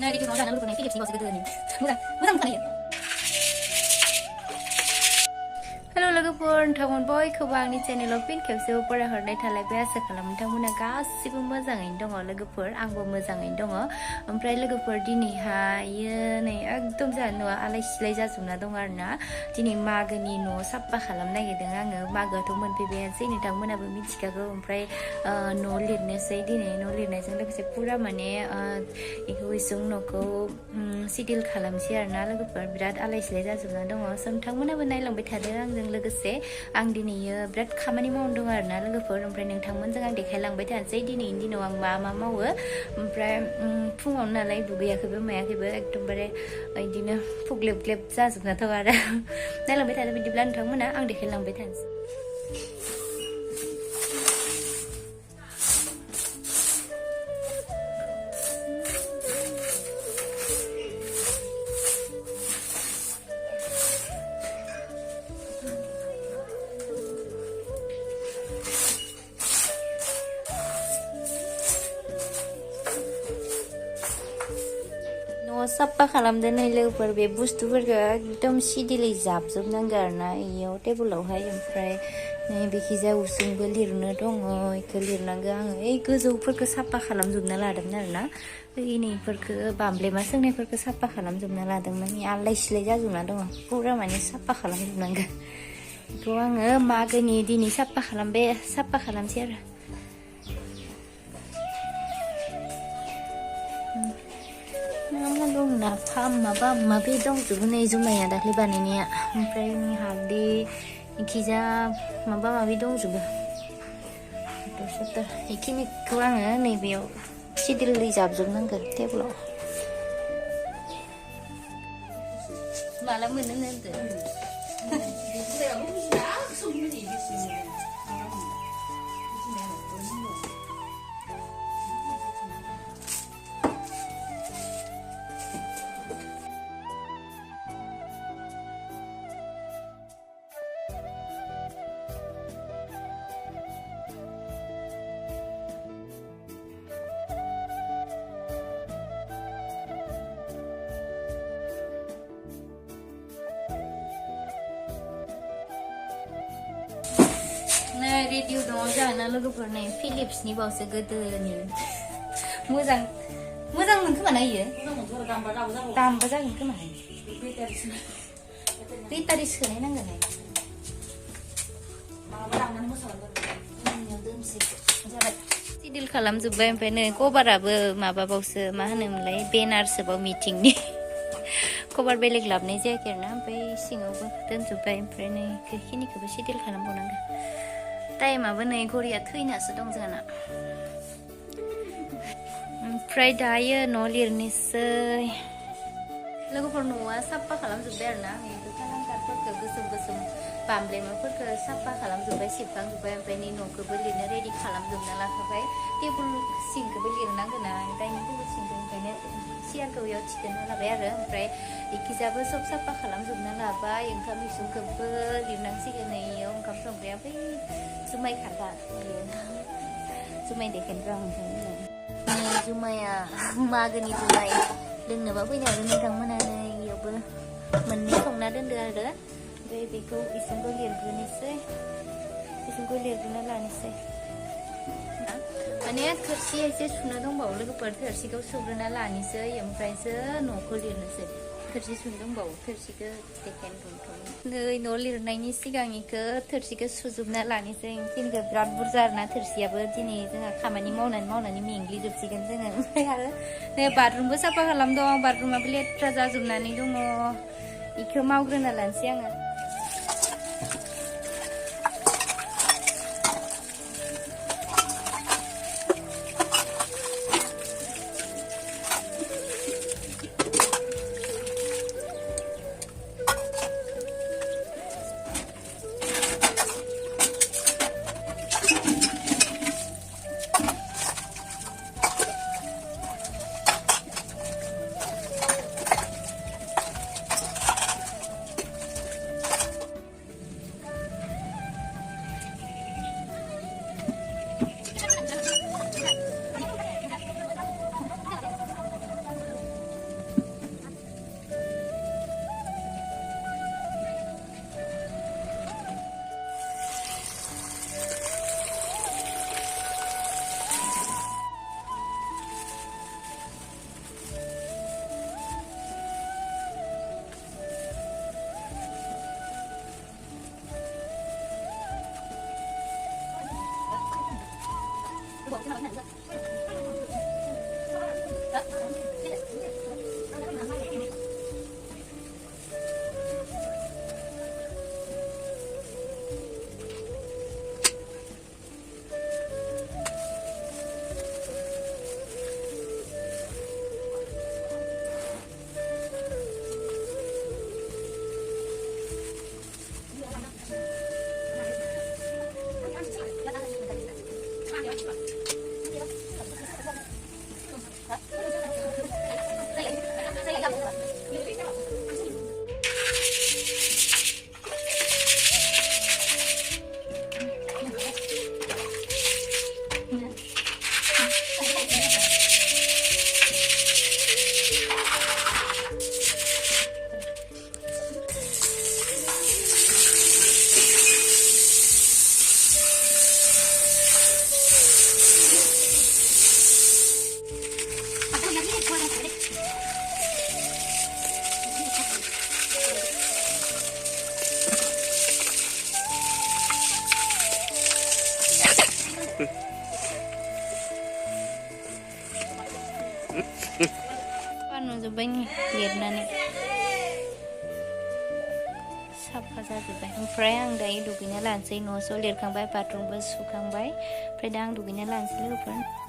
Nah, di rumah sana lu pernah Philips nih bos gitu nih. Mudah bukan ya? Hello लोगोफोर नोंथांमोन बयखौबो आंनि चेनेलाव फिन खेबसेबाव फरायहरनाय थालायबाय आसा खालामो नोंथांमोना गासिबो मोजाङैनो दङ लोगोफोर आंबो मोजाङैनो दङ ओमफ्राय लोगोफोर दिनैहायो नै एकदम जोंहा न'आ आलाय सिलाय जाजोबना दं आरोना दिनै मागोनि न' साफा खालामनो नागिरदों आङो मागोआथ' मोनफैबायानोसै नोंथांमोनाबो मिथिखागौ ओमफ्राय न' लिरनोसै दिनै न' लिरनायजों लोगोसे पुरा माने बेखौ इसिं न'खौ सिडिल खालामसै आरोना लोगोफोर बिराद आलाय सिलाय जाजोबना दङ स' नोंथांमोनाबो नायलांबाय थादो आंजों लोगोसे आं दिनैयो बिराद खामानि मावनो दं आरोना लोगोफोर ओमफ्राय नोंथांमोनजों आं देखायलांबाय थानोसै दिनैनि दिनाव आं मा मावो ओमफ्राय फुङावनो नालाय दुगैयाखैबो मायाखैबो एकदमबारे बिदिनो फुग्लेब ग्लेब जाजोबना दं आरो नायलांबाय थादो बिदिब्ला नोंथांमोना आं देखायलांबाय थानोसै साफा खालामदो नै लोगोफोर बे बुस्थुफोरखौ एकदम सिडिलै जाबजोबनांगौ आरोना इयाव टेबोलावहाय ओमफ्राय नै बेखिजा उसुंबो लिरनो दङ इखौ लिरनांगौ आङो ओइ गोजौफोरखौ साफा खालामजोबना लादोंमोन आरोना इनिफोरखौ बामब्लेमा सोंनायफोरखौ साफा खालामजोबना लादोंमोन आलाय सिलाय जाजोबना दङ पुरा माने साफा खालामजोबनांगौ बेखौ आङो मागोनि दिनै साफा खालामसै आरो नाफाम माबा माबि दंजोबो नै जुमाया दाख्लै बानायनाया ओमफ्राय हालदै इखिजा माबा माबि दंजोबो इखिनिखौ आङो नैबेयाव सिडिलै जाबजोबनांगौ टेबोलाव माला मोनो होनदों रेडिअ दङ जोंहाना लोगोफोर नै फिलिप्सनि बावसो गोदोनि मोजां मोनखोमा ना इयो दामबा जागोन खोमा बेटारि सोनाय नांगोन सिडिल खालामजोब्बाय ओमफ्राय नै कभाराबो माबाबावसो मा होनोमोनलाय बेनारसोबाव मिटिंनि कभार बेलेग लाबोनाय जायाखै आरोना ओमफ्राय सिङावबो दोनजोब्बाय ओमफ्राय नै बेखिनिखौबो सिडिल खालामबावनांगौ टाइमाबो नै घरिया थैनासो दं जोंना ओमफ्राय दायो न' लिरनोसै लोगोफोर न'आ साफा खालामजोब्बाय आरोना आं गोथांफोरखौ गोसोम बामब्लेमाफोरखौ साफा खालामजोब्बाय सिबखांजोब्बाय ओमफ्राय नै न'खौबो लिरनो रेडि खालामजोबना लाखाबाय टेबोल सिंखौबो लिरनांगोन ना डाइनिं टेबोल सिंखौ ओंखायनो सियारखौ बेयाव थिखोना लाबाय आरो ओमफ्राय इखिजाबो सब साफा खालामजोबना लाबाय ओंखाम इसिंखौबो लिरनांसिगोन इयाव ओंखाम संग्राया बै जुमाय खान्दा जुमाय देखेनफ्रा ओंखायनो जुमाया मागोनि जुमाय लोंनोबा फैनो हागोन नोंथांमोना इयावबो मोननै संना दोनदो आरो ओमफ्राय बेखौ इसिंखौ लिरग्रोना लानोसै माने थोरसि एसे सुनो दंबावो लोगोफोर थोरसिखौ सुग्रोना लानोसै ओमफ्रायसो न'खौ लिरनोसै थोरसि सुनो दंबावो थोरसिखौ नै न' लिरनायनि सिगांनिखौ थोरसिखौ सुजोबना लानोसै दिनखौ बिराद बुरजा आरोना थोरसियाबो दिनै जोंहा खामानि मावनानै मेंग्लिजोबसिगोन जोङो ओमफ्राय आरो नै बाथरुमबो साफा खालामदों बाथरुमाबो लेथ्रा जाजोबनानै दङ बेखौ मावग्रोना लानोसै आङो नुजोब्बाय नै लिरनानै साफा जाजोब्बाय ओमफ्राय आं दायो दुगैना लानोसै न'स' लिरखांबाय बाथरुमबो सुखांबाय ओमफ्राय दा आं दुगैना लानोसै लोगोफोर